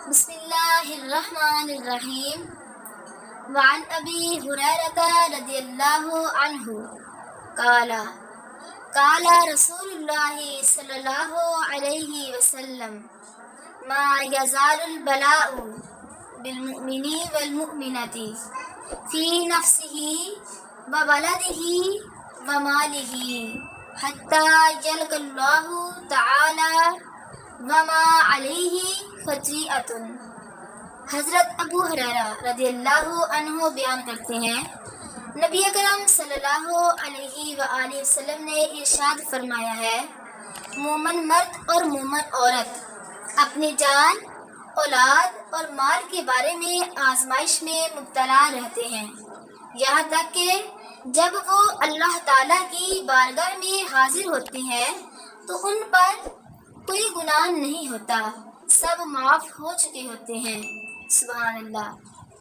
بسم اللہ الرحمن الرحیم وعن ابی ہریرہ رضی اللہ عنہ قال قال رسول اللہ صلی اللہ علیہ وسلم ما یزال البلاء بالمؤمن والمؤمنۃ فی نفسہ وولدہ ومالہ حتی یلقى اللہ تعالی وما علیہ خطیئۃ۔ حضرت ابو ہریرہ رضی اللہ عنہ بیان کرتے ہیں، نبی اکرم صلی اللہ علیہ وآلہ وسلم نے ارشاد فرمایا ہے، مومن مرد اور مومن عورت اپنی جان، اولاد اور مال کے بارے میں آزمائش میں مبتلا رہتے ہیں، یہاں تک کہ جب وہ اللہ تعالیٰ کی بارگاہ میں حاضر ہوتے ہیں تو ان پر کوئی گناہ نہیں ہوتا، سب معاف ہو چکے ہوتے ہیں۔ سبحان اللہ۔